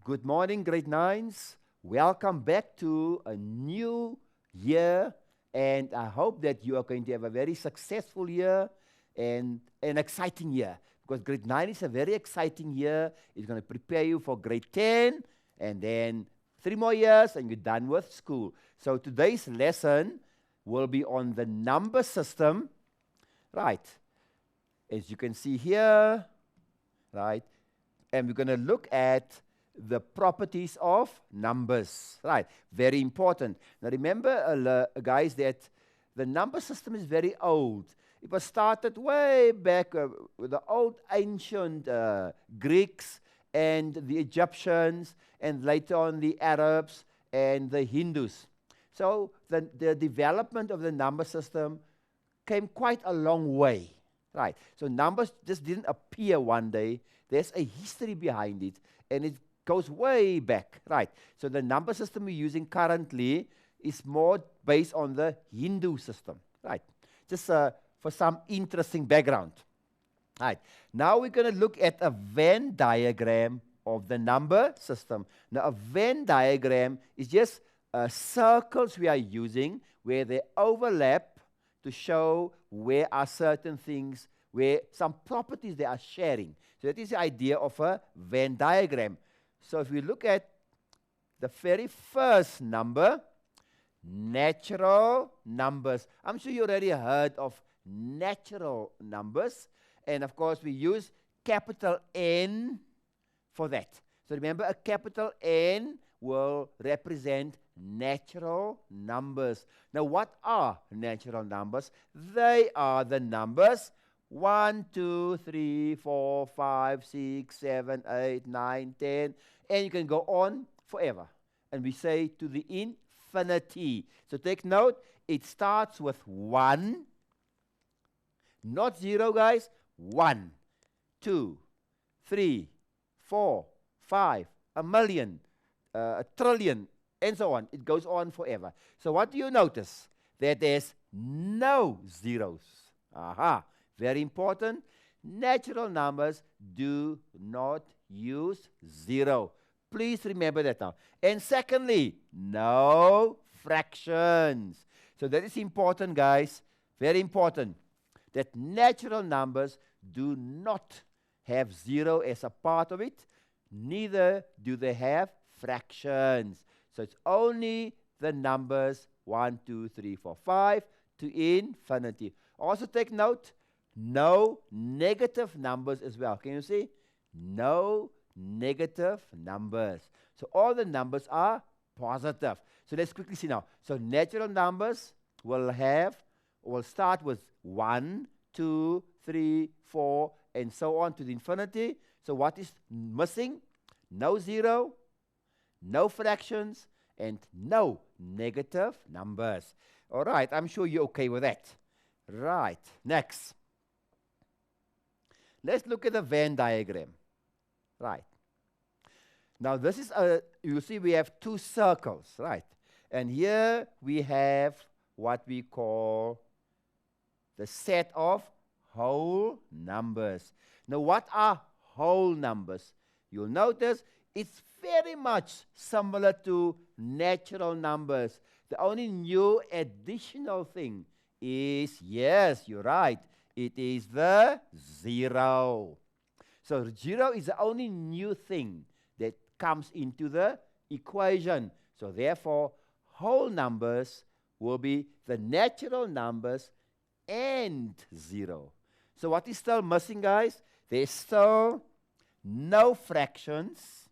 Good morning, grade 9s. Welcome back to a new year, and I hope that you are going to have a very successful year and an exciting year, because grade 9 is a very exciting year. It's going to prepare you for grade 10, and then 3 more years, and you're done with school. So today's lesson will be on the number system, right? As you can see here, right? And we're going to look at the properties of numbers, right? Very important. Now remember, guys, that the number system is very old. It was started way back with the old ancient Greeks and the Egyptians, and later on the Arabs and the Hindus. So the development of the number system came quite a long way, right? So numbers just didn't appear one day. There's a history behind it, and it goes way back, right? So the number system we're using currently is more based on the Hindu system, right? Just for some interesting background. Right. Now we're going to look at a Venn diagram of the number system. Now a Venn diagram is just circles we are using where they overlap to show where are certain things, where some properties they are sharing. So that is the idea of a Venn diagram. So if we look at the very first number, natural numbers. I'm sure you already heard of natural numbers. And of course, we use capital N for that. So remember, a capital N will represent natural numbers. Now, what are natural numbers? They are the numbers 1, 2, 3, 4, 5, 6, 7, 8, 9, 10, and you can go on forever. And we say to the infinity. So take note, it starts with 1, not 0, guys. 1, 2, 3, 4, 5, a million, a trillion, and so on. It goes on forever. So what do you notice? That there's no zeros. Aha. Very important. Natural numbers do not use 0. Please remember that now. And secondly, no fractions. So that is important, guys. Very important. That natural numbers do not have 0 as a part of it. Neither do they have fractions. So it's only the numbers 1, 2, 3, 4, 5 to infinity. Also take note, no negative numbers as well. Can you see? No negative numbers. So all the numbers are positive. So let's quickly see now. So natural numbers will start with 1, 2, 3, 4, and so on to the infinity. So what is missing? No 0, no fractions, and no negative numbers. All right, I'm sure you're okay with that. Right, next. Let's look at the Venn diagram. Right. Now this is you see we have 2 circles, right? And here we have what we call the set of whole numbers. Now what are whole numbers? You'll notice it's very much similar to natural numbers. The only new additional thing is, yes, you're right, it is the 0. So 0 is the only new thing that comes into the equation. So therefore, whole numbers will be the natural numbers and 0. So what is still missing, guys? There's still no fractions,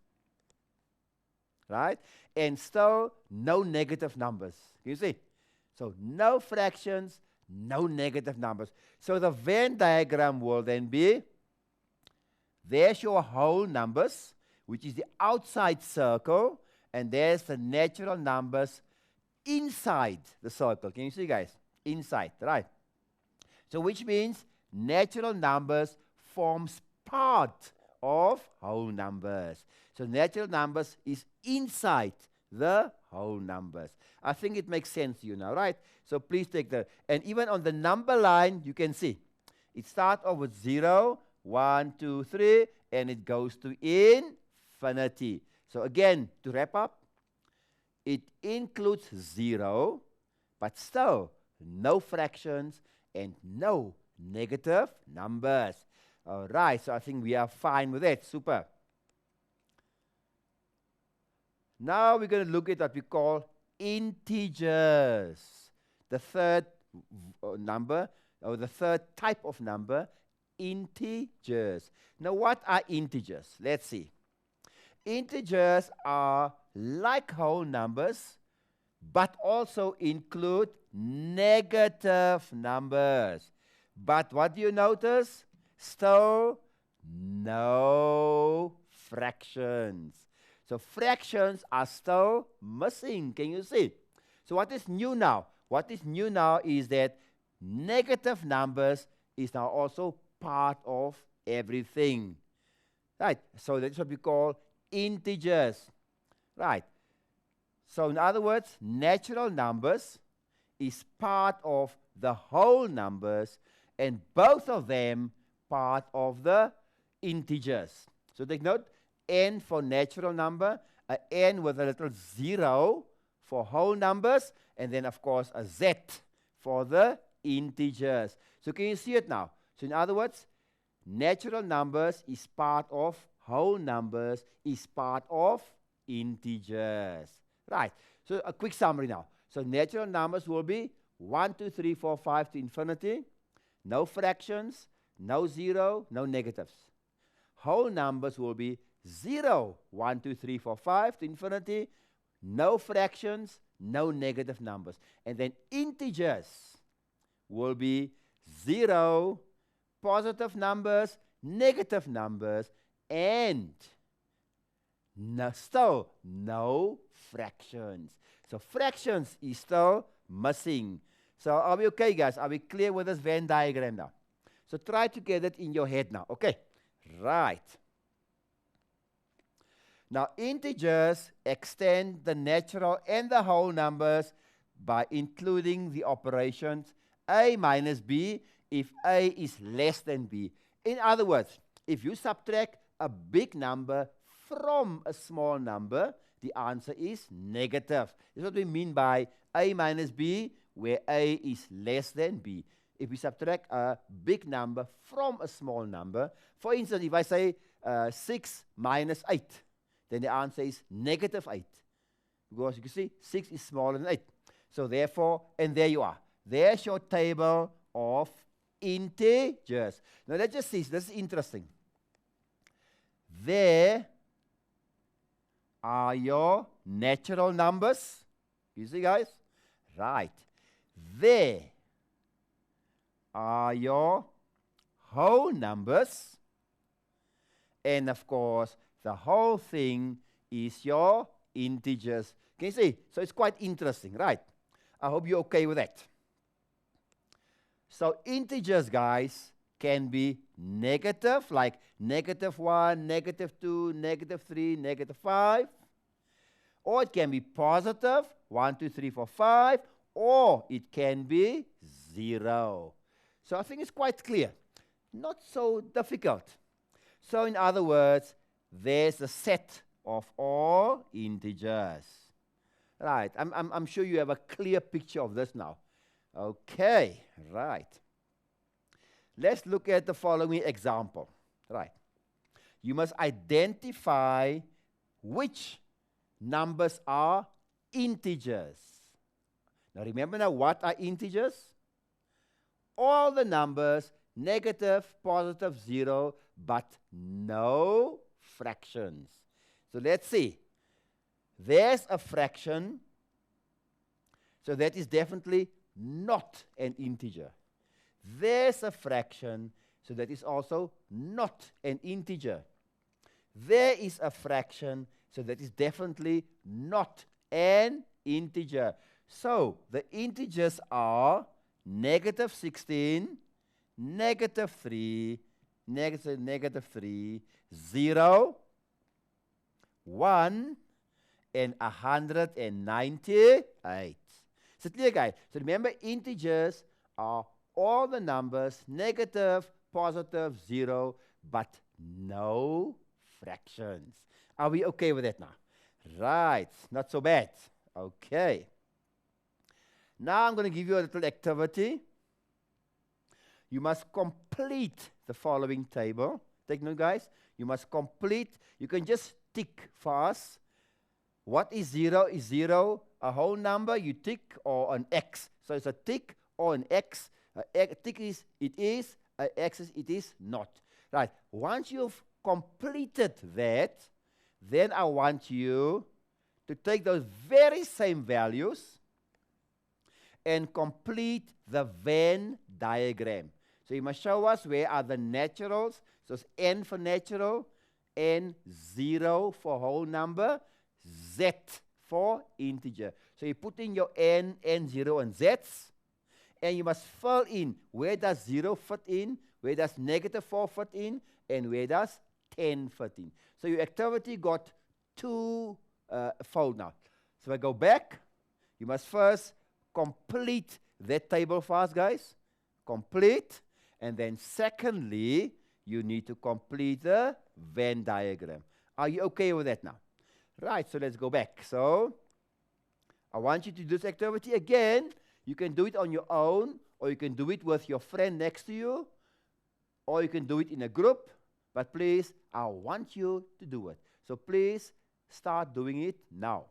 right? And still no negative numbers. Can you see? So no fractions, no negative numbers. So the Venn diagram will then be, there's your whole numbers, which is the outside circle, and there's the natural numbers inside the circle. Can you see, guys? Inside, right? So which means natural numbers forms part of whole numbers. So natural numbers is inside the whole numbers. I think it makes sense to you now, right? So please take and even on the number line, you can see, it starts off with 0, 1, 2, 3, and it goes to infinity. So again, to wrap up, it includes 0, but still no fractions and no negative numbers. All right, so I think we are fine with that. Super. Now we're going to look at what we call integers. The third number, or the third type of number, integers. Now what are integers? Let's see. Integers are like whole numbers, but also include negative numbers. But what do you notice? Still no fractions. So fractions are still missing. Can you see? So what is new now? What is new now is that negative numbers is now also part of everything. Right? So that's what we call integers. Right? So in other words, natural numbers is part of the whole numbers, and both of them part of the integers. So take note, n for natural number, a n with a little 0 for whole numbers, and then of course a z for the integers. So can you see it now? So in other words, natural numbers is part of whole numbers, is part of integers. Right. So a quick summary now. So natural numbers will be 1, 2, 3, 4, 5 to infinity. No fractions, no 0, no negatives. Whole numbers will be 0, 1, 2, 3, 4, 5 to infinity. No fractions, no negative numbers. And then integers will be 0, positive numbers, negative numbers, and still no fractions. So fractions is still missing. So are we okay, guys? Are we clear with this Venn diagram now? So try to get it in your head now. Okay, right. Now integers extend the natural and the whole numbers by including the operations a minus b if a is less than b. In other words, if you subtract a big number from a small number, the answer is negative. That's what we mean by a minus b, where a is less than b. If we subtract a big number from a small number, for instance, if I say 6 minus 8, then the answer is negative 8. Because you can see 6 is smaller than 8. So therefore, and there you are. There's your table of integers. Now let's just see, this is interesting. There are your natural numbers. You see, guys? Right. There are your whole numbers. And of course, the whole thing is your integers. Can you see? So it's quite interesting, right? I hope you're okay with that. So integers, guys, can be negative, like -1, -2, -3, -5. Or it can be positive, 1, 2, 3, 4, 5. Or it can be 0. So I think it's quite clear. Not so difficult. So in other words, there's a set of all integers. Right, I'm sure you have a clear picture of this now. Okay, right. Let's look at the following example. Right. You must identify which numbers are integers. Now remember now, what are integers? All the numbers, negative, positive, 0, but no fractions. So let's see. There's a fraction, so that is definitely not an integer. There's a fraction, so that is also not an integer. There is a fraction, so that is definitely not an integer. So the integers are -16, -3, -3, 0, 1, and 198. So clear, guys? So remember, integers are all the numbers, negative, positive, 0, but no fractions. Are we okay with that now? Right, not so bad. Okay. Now I'm going to give you a little activity. You must complete the following table. Take note, guys. You must complete. You can just tick fast. What is 0 is 0. A whole number, you tick, or an X. So it's a tick or an X. A tick is it is, a X is it is not. Right. Once you've completed that, then I want you to take those very same values and complete the Venn diagram. So you must show us where are the naturals. So it's N for natural, N 0 for whole number, Z for integer. So you put in your N, N0 and Z's, and you must fill in where does 0 fit in, where does -4 fit in, and where does 10 fit in. So your activity got two fold now. So if I go back, you must first complete that table fast, guys. Complete. And then secondly, you need to complete the Venn diagram. Are you okay with that now? Right, so let's go back. So I want you to do this activity again. You can do it on your own, or you can do it with your friend next to you, or you can do it in a group. But please, I want you to do it. So please start doing it now.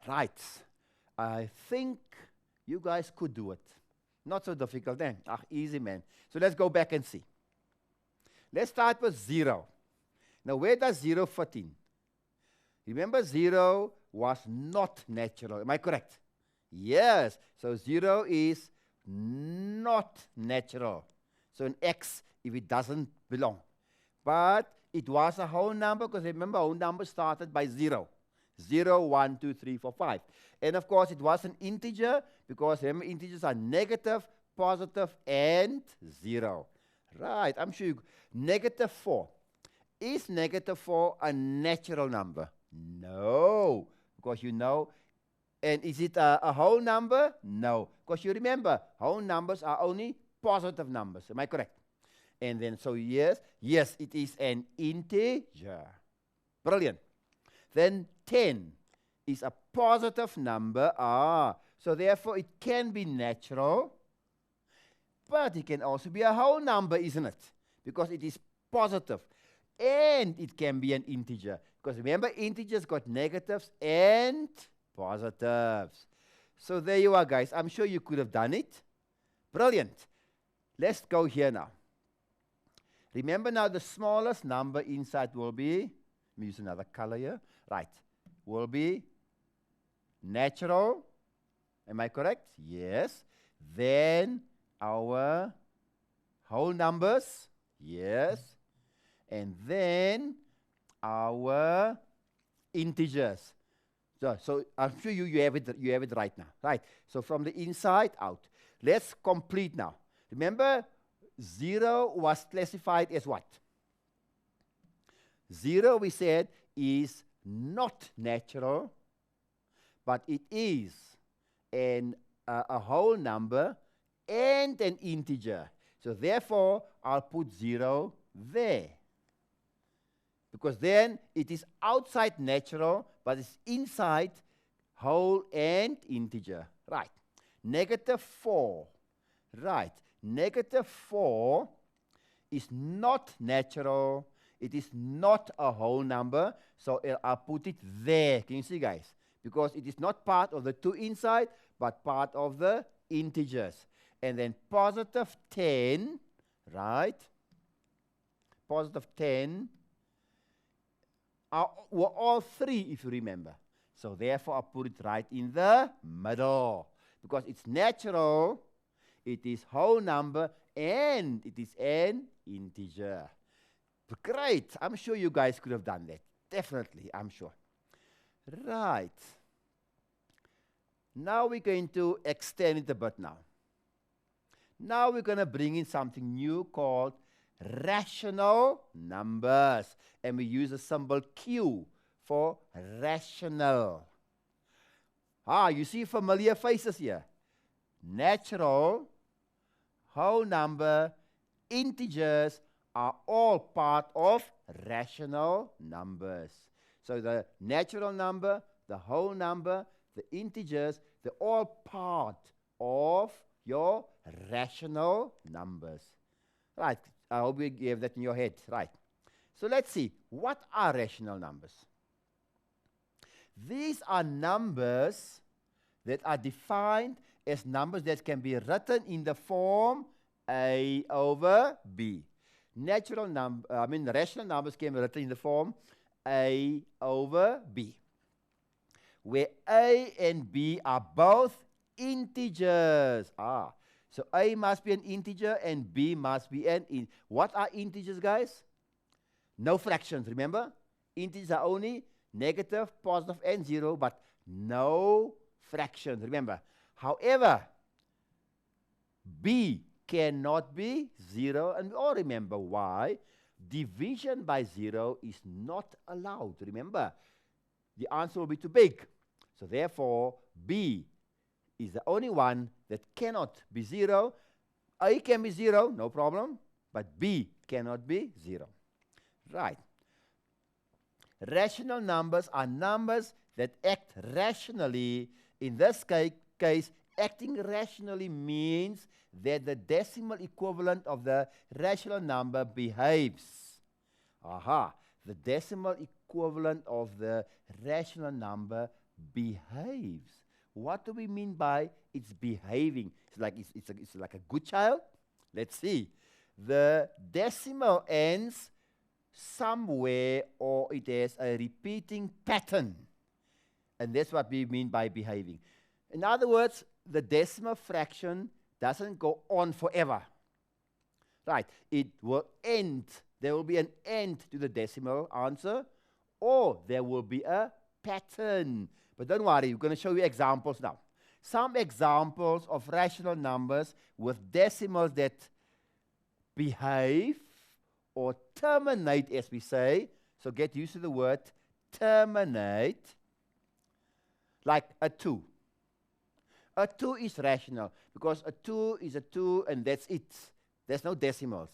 Right. I think you guys could do it. Not so difficult then. Ah, easy, man. So let's go back and see. Let's start with 0. Now, where does 0 fit in? Remember, 0 was not natural. Am I correct? Yes. So 0 is not natural. So an X if it doesn't belong. But it was a whole number because remember, whole number started by 0. 0, 1, 2, 3, 4, 5. And of course, it was an integer because remember, integers are negative, positive, and 0. Right, I'm sure you. Negative 4. Is negative 4 a natural number? No, because you know. And is it a whole number? No, because you remember, whole numbers are only positive numbers. Am I correct? And then, so yes, it is an integer. Brilliant. Then 10 is a positive number. So therefore it can be natural, but it can also be a whole number, isn't it? Because it is positive. And it can be an integer. Because remember, integers got negatives and positives. So there you are, guys. I'm sure you could have done it. Brilliant. Let's go here now. Remember now, the smallest number inside will be, let me use another color here. Right. Will be natural. Am I correct? Yes. Then our whole numbers. Yes. And then our integers. So I'm sure you have it right now. Right. So from the inside out. Let's complete now. Remember, 0 was classified as what? 0, we said, is not natural, but it is a whole number and an integer. So therefore, I'll put 0 there. Because then it is outside natural, but it's inside whole and integer. Right. Negative 4. Right. Negative 4 is not natural. It is not a whole number. So I'll put it there. Can you see, guys? Because it is not part of the 2 inside, but part of the integers. And then positive 10, right? Positive 10 were all 3, if you remember. So therefore, I'll put it right in the middle. Because it's natural, it is whole number, and it is an integer. Great. I'm sure you guys could have done that. Definitely, I'm sure. Right. Now we're going to extend it a bit now. Now we're going to bring in something new called rational numbers. And we use a symbol Q for rational. You see familiar faces here. Natural, whole number, integers are all part of rational numbers. So the natural number, the whole number, the integers, they're all part of your rational numbers. Right. I hope you have that in your head. Right. So let's see. What are rational numbers? These are numbers that are defined as numbers that can be written in the form A over B. Rational numbers can be written in the form A over B, where A and B are both integers. So A must be an integer and B must be an integer. What are integers, guys? No fractions, remember? Integers are only negative, positive, and 0, but no fractions, remember. However, B cannot be 0, and we all remember why. Division by 0 is not allowed. Remember, the answer will be too big. So therefore, B is the only one that cannot be 0. A can be 0, no problem, but B cannot be 0. Right. Rational numbers are numbers that act rationally. In this case, acting rationally means that the decimal equivalent of the rational number behaves. The decimal equivalent of the rational number behaves. What do we mean by it's behaving? It's like a good child? Let's see. The decimal ends somewhere, or it has a repeating pattern. And that's what we mean by behaving. In other words, the decimal fraction doesn't go on forever. Right, it will end. There will be an end to the decimal answer, or there will be a pattern. But don't worry, we're going to show you examples now. Some examples of rational numbers with decimals that behave or terminate, as we say. So get used to the word terminate. Like a 2. A 2 is rational because a 2 is a 2 and that's it. There's no decimals.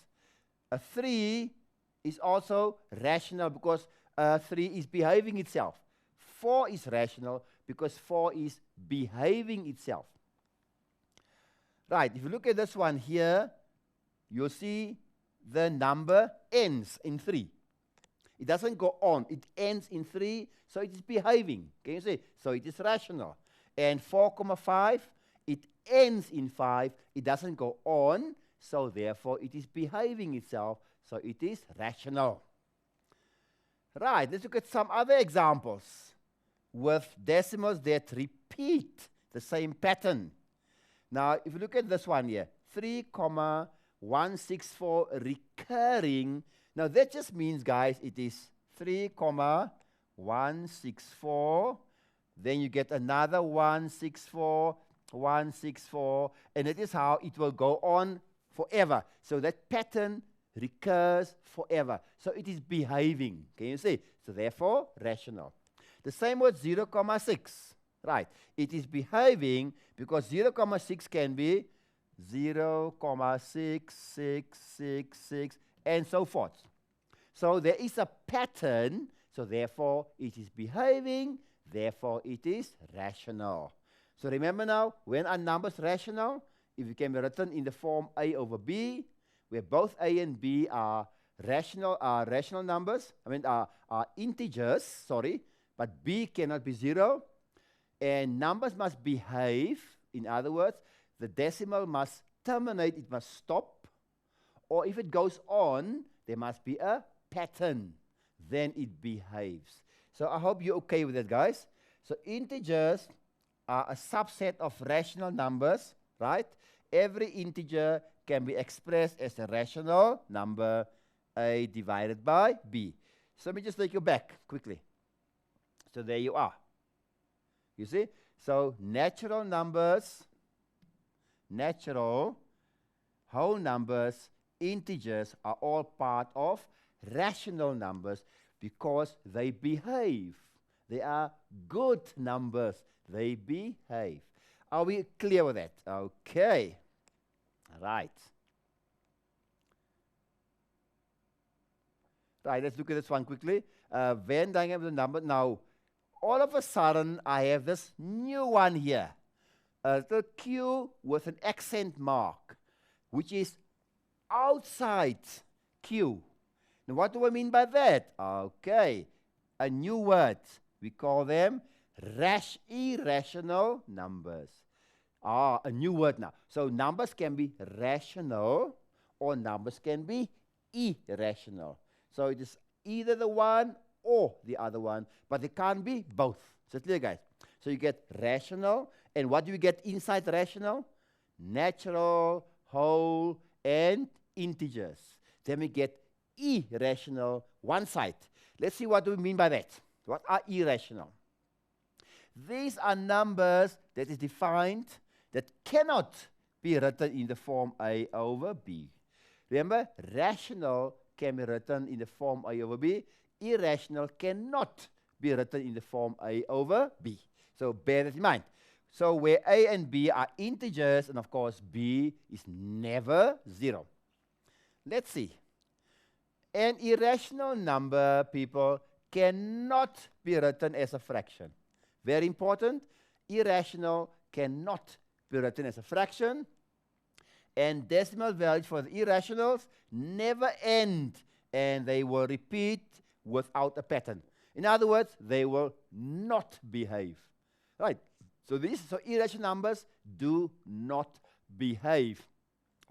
A 3 is also rational because 3 is behaving itself. 4 is rational because 4 is behaving itself. Right, if you look at this one here, you'll see the number ends in 3. It doesn't go on. It ends in 3, so it is behaving. Can you see? So it is rational. And 4,5, it ends in 5. It doesn't go on, so therefore it is behaving itself, so it is rational. Right, let's look at some other examples with decimals that repeat the same pattern. Now, if you look at this one here, 3,164 recurring. Now, that just means, guys, it is 3,164. Then you get another 164, 164. And that is how it will go on forever. So that pattern recurs forever. So it is behaving. Can you see? So therefore, rational. The same with 0,6. Right. It is behaving because 0,6 can be 0,6666 and so forth. So there is a pattern, so therefore it is behaving, therefore it is rational. So remember now, when are numbers rational? If it can be written in the form A over B, where both A and B are rational numbers, are integers, sorry, but B cannot be 0. And numbers must behave. In other words, the decimal must terminate, it must stop. Or if it goes on, there must be a pattern. Then it behaves. So I hope you're okay with that, guys. So integers are a subset of rational numbers, right? Every integer can be expressed as a rational number, A divided by B. So let me just take you back quickly. So there you are. You see? So natural numbers, natural, whole numbers, integers are all part of rational numbers because they behave. They are good numbers. They behave. Are we clear with that? Okay. Right. Right, let's look at this one quickly. Venn diagram of the number. Now, all of a sudden, I have this new one here. The Q with an accent mark, which is outside Q. Now, what do I mean by that? Okay, a new word. We call them irrational numbers. A new word now. So numbers can be rational or numbers can be irrational. So it is either the one or the other one, but they can't be both. So clear, guys. So you get rational, and what do you get inside rational? Natural, whole, and integers. Then we get irrational, one side. Let's see what do we mean by that. What are irrational? These are numbers that is defined that cannot be written in the form A over B. Remember, rational can be written in the form A over B. Irrational cannot be written in the form A over B. So bear that in mind. So where A and B are integers, and of course B is never 0. Let's see. An irrational number, people, cannot be written as a fraction. Very important. Irrational cannot be written as a fraction. And decimal values for the irrationals never end, and they will repeat without a pattern. In other words, they will not behave. Right. So irrational numbers do not behave.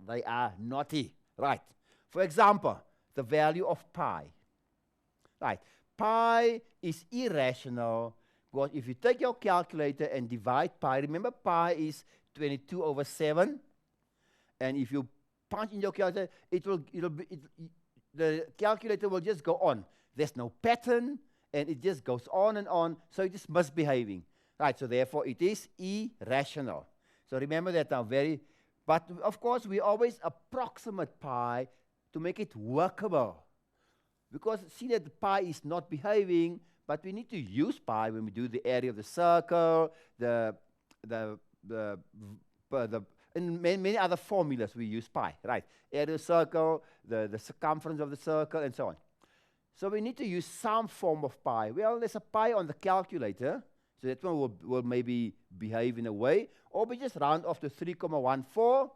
They are naughty. Right. For example, the value of pi. Right. Pi is irrational because if you take your calculator and divide pi, remember pi is 22 over 7. And if you punch in your calculator, the calculator will just go on. There's no pattern, and it just goes on and on, so it is misbehaving. Right, so therefore it is irrational. So remember that now but of course we always approximate pi to make it workable. Because see that the pi is not behaving, but we need to use pi when we do the area of the circle, and many other formulas we use pi, right? Area of the circle, the circumference of the circle, and so on. So we need to use some form of pi. Well, there's a pi on the calculator, so that one will maybe behave in a way, or we just round off to 3,14,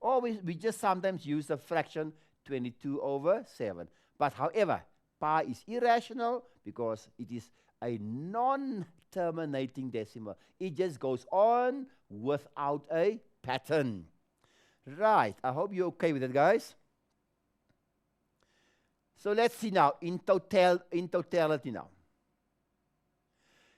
or we just sometimes use the fraction 22 over 7. But however, pi is irrational because it is a non-terminating decimal. It just goes on without a pattern. Right, I hope you're okay with it, guys. So let's see now, in totality now.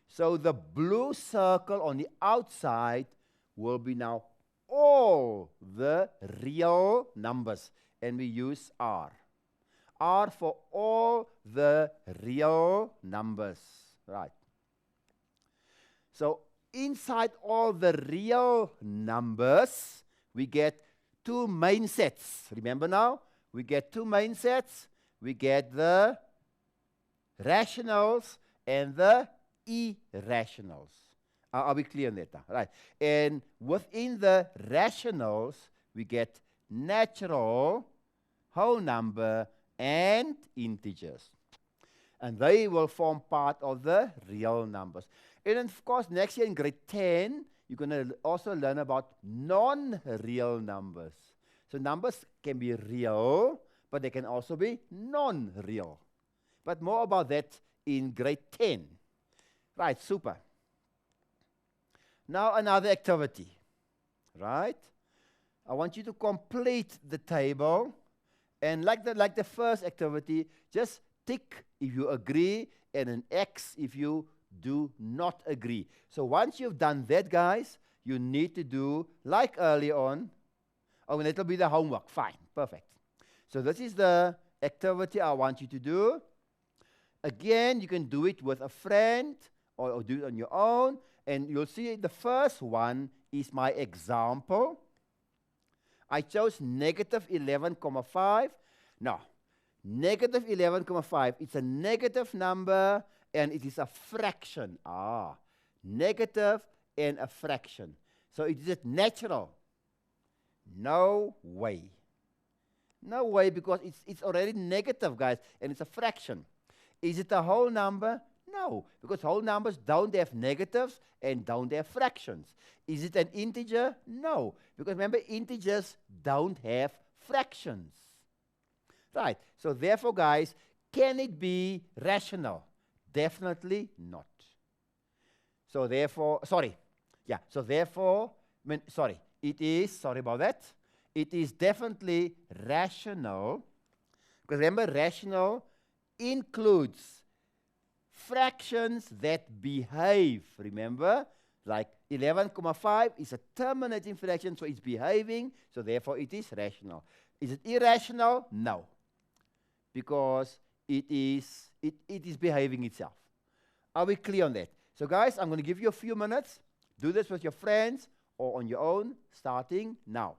So the blue circle on the outside will be now all the real numbers, and we use R. R for all the real numbers, right? So inside all the real numbers, we get two main sets. Remember now? We get two main sets. We get the rationals and the irrationals. Are we clear on that now? Right. And within the rationals, we get natural, whole number, and integers. And they will form part of the real numbers. And then, of course, next year in grade 10, you're going to also learn about non-real numbers. So numbers can be real, but they can also be non-real. But more about that in grade 10. Right, super. Now another activity, right? I want you to complete the table. And like the first activity, just tick if you agree and an X if you do not agree. So once you've done that, guys, you need to do, like earlier on, oh, and it'll be the homework. Fine, perfect. So this is the activity I want you to do. Again, you can do it with a friend or do it on your own. And you'll see the first one is my example. I chose negative 11,5. Now, negative 11,5, it's a negative number and it is a fraction. Negative and a fraction. So is it natural? No way. No way, because it's already negative, guys, and it's a fraction. Is it a whole number? No, because whole numbers don't have negatives and don't have fractions. Is it an integer? No, because remember, integers don't have fractions. Right, so therefore, guys, can it be rational? Definitely not. So therefore, it is, sorry about that, it is definitely rational, because remember, rational includes fractions that behave, remember, like 11,5 is a terminating fraction, so it's behaving, so therefore it is rational. Is it irrational? No, because it is behaving itself. Are we clear on that? So guys, I'm going to give you a few minutes. Do this with your friends or on your own, starting now.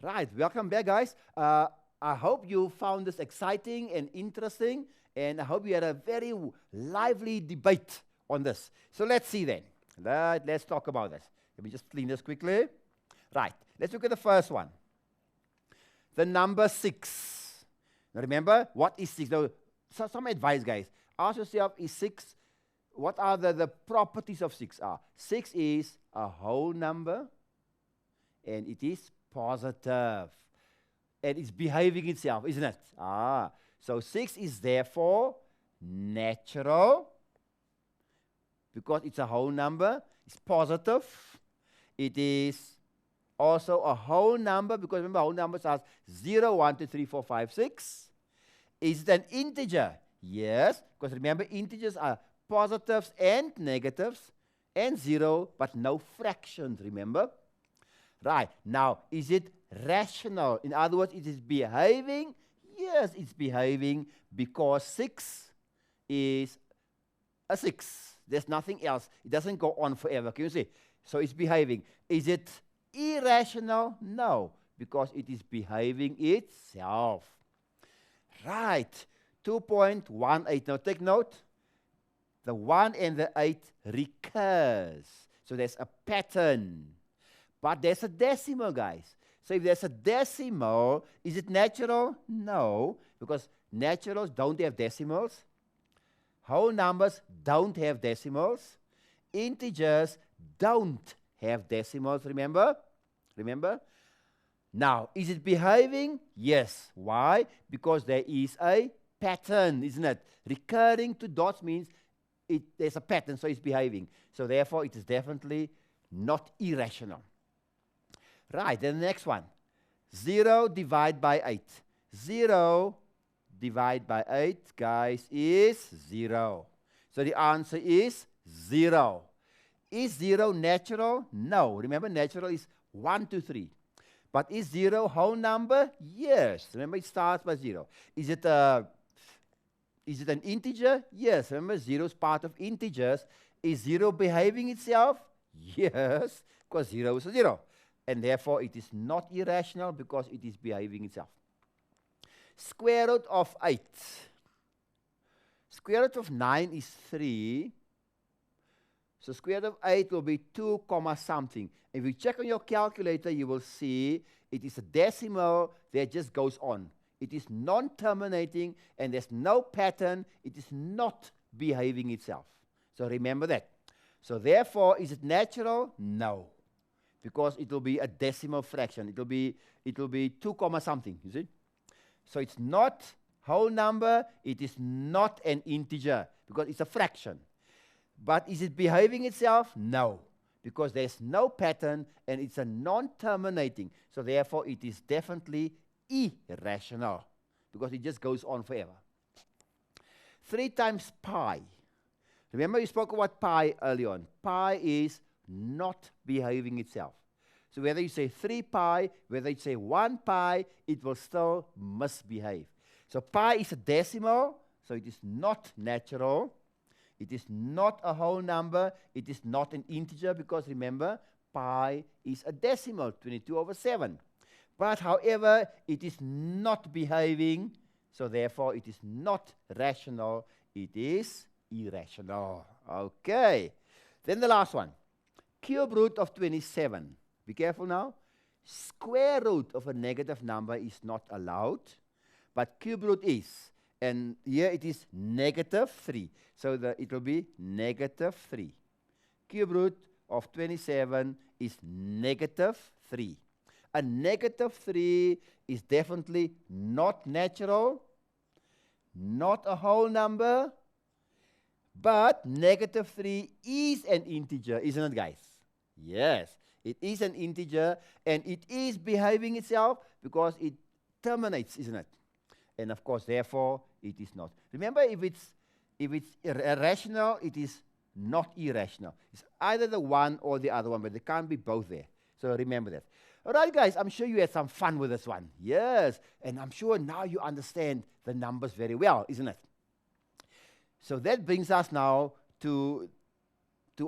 Right, welcome back, guys. I hope you found this exciting and interesting, and I hope you had a very lively debate on this. So let's see then. Let's talk about this. Let me just clean this quickly. Right, let's look at the first one. The number 6. Now remember, what is 6? Now, some advice, guys. Ask yourself, is 6, what are the properties of 6 are? 6 is a whole number, and it is positive. And it's behaving itself, isn't it? So 6 is therefore natural, because it's a whole number. It's positive. It is also a whole number, because remember, whole numbers are 0, 1, 2, 3, 4, 5, 6. Is it an integer? Yes, because remember, integers are positives and negatives, and 0, but no fractions, remember? Right, now, is it rational? In other words, it is behaving? Yes, it's behaving, because 6 is a 6. There's nothing else. It doesn't go on forever. Can you see? So it's behaving. Is it irrational? No, because it is behaving itself. Right, 2.18. Now take note. The 1 and the 8 recurs. So there's a pattern. But there's a decimal, guys. So if there's a decimal, is it natural? No, because naturals don't have decimals. Whole numbers don't have decimals. Integers don't have decimals, remember? Remember? Now, is it behaving? Yes. Why? Because there is a pattern, isn't it? Recurring to dots means there's a pattern, so it's behaving. So therefore, it is definitely not irrational. Right, then the next one. 0 divided by 8. 0 divided by 8, guys, is 0. So the answer is 0. Is 0 natural? No. Remember, natural is 1, 2, 3. But is 0 whole number? Yes. Remember, it starts by 0. Is it an integer? Yes. Remember, 0 is part of integers. Is 0 behaving itself? Yes, because 0 is a 0. And therefore, it is not irrational, because it is behaving itself. Square root of 8. Square root of 9 is 3. So square root of 8 will be 2 comma something. If you check on your calculator, you will see it is a decimal that just goes on. It is non-terminating, and there's no pattern. It is not behaving itself. So remember that. So therefore, is it natural? No. Because it will be a decimal fraction. It will be 2 comma something, you see? So it's not whole number. It is not an integer, because it's a fraction. But is it behaving itself? No, because there's no pattern, and it's a non-terminating. So therefore, it is definitely irrational, because it just goes on forever. 3 times pi. Remember, you spoke about pi early on. Pi is not behaving itself. So whether you say 3 pi, whether you say 1 pi, it will still misbehave. So pi is a decimal, so it is not natural. It is not a whole number. It is not an integer, because remember, pi is a decimal, 22/7. But however, it is not behaving, so therefore it is not rational. It is irrational. Okay. Then the last one. Cube root of 27. Be careful now. Square root of a negative number is not allowed, but cube root is. And here it is -3. So it will be -3. Cube root of 27 is -3. A -3 is definitely not natural, not a whole number, but -3 is an integer, isn't it, guys? Yes, it is an integer, and it is behaving itself because it terminates, isn't it? And of course, therefore, it is not. Remember, if it's irrational, it is not irrational. It's either the one or the other one, but they can't be both there. So remember that. All right, guys, I'm sure you had some fun with this one. Yes, and I'm sure now you understand the numbers very well, isn't it? So that brings us now to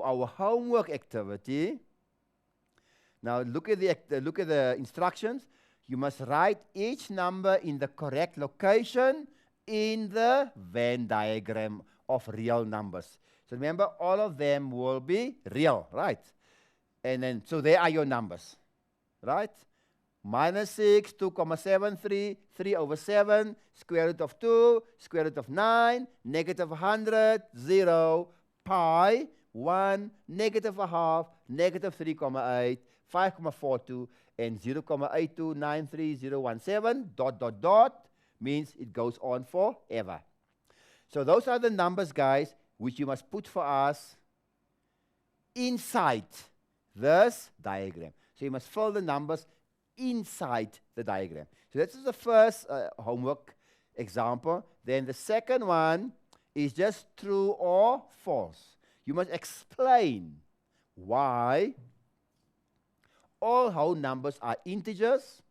our homework activity. Now look at the instructions. you must write each number in the correct location in the Venn diagram of real numbers. So remember, all of them will be real, right? And then, so there are your numbers, right? -6, 2,73, 3/7, square root of 2, square root of 9, -100, 0, pi, 1, -0.5, -3,8, 5,42, and 0,8293017, dot, dot, dot, means it goes on forever. So those are the numbers, guys, which you must put for us inside this diagram. So you must fill the numbers inside the diagram. So this is the first homework example. Then the second one is just true or false. You must explain why all whole numbers are integers.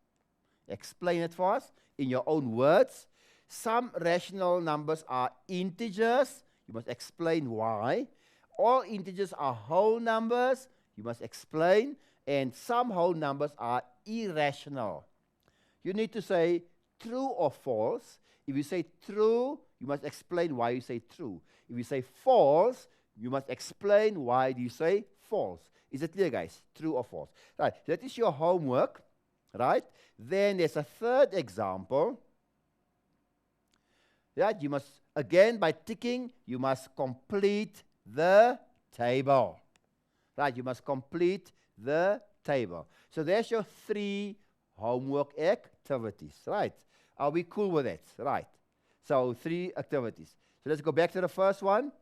Explain it for us in your own words. Some rational numbers are integers. You must explain why. All integers are whole numbers. You must explain. And some whole numbers are irrational. You need to say true or false. If you say true, you must explain why you say true. If you say false, you must explain why you say false. Is it clear, guys? True or false? Right. That is your homework, right? Then there's a third example. Right? You must, again, by ticking, you must complete the table. Right? You must complete the table. So there's your 3 homework activities, right? Are we cool with that? Right. So 3 activities. So let's go back to the first one.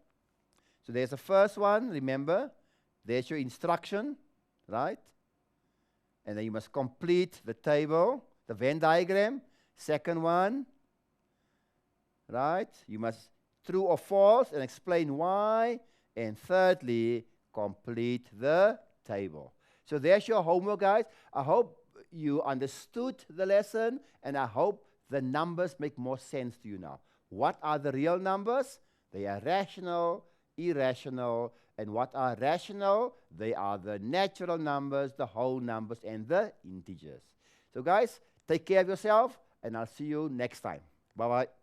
So there's the first one, remember. There's your instruction, right? And then you must complete the table, the Venn diagram. Second one, right? You must true or false and explain why. And thirdly, complete the table. So there's your homework, guys. I hope you understood the lesson, and I hope the numbers make more sense to you now. What are the real numbers? They are rational, irrational, and what are rational? They are the natural numbers, the whole numbers, and the integers. So guys, take care of yourself, and I'll see you next time. Bye-bye.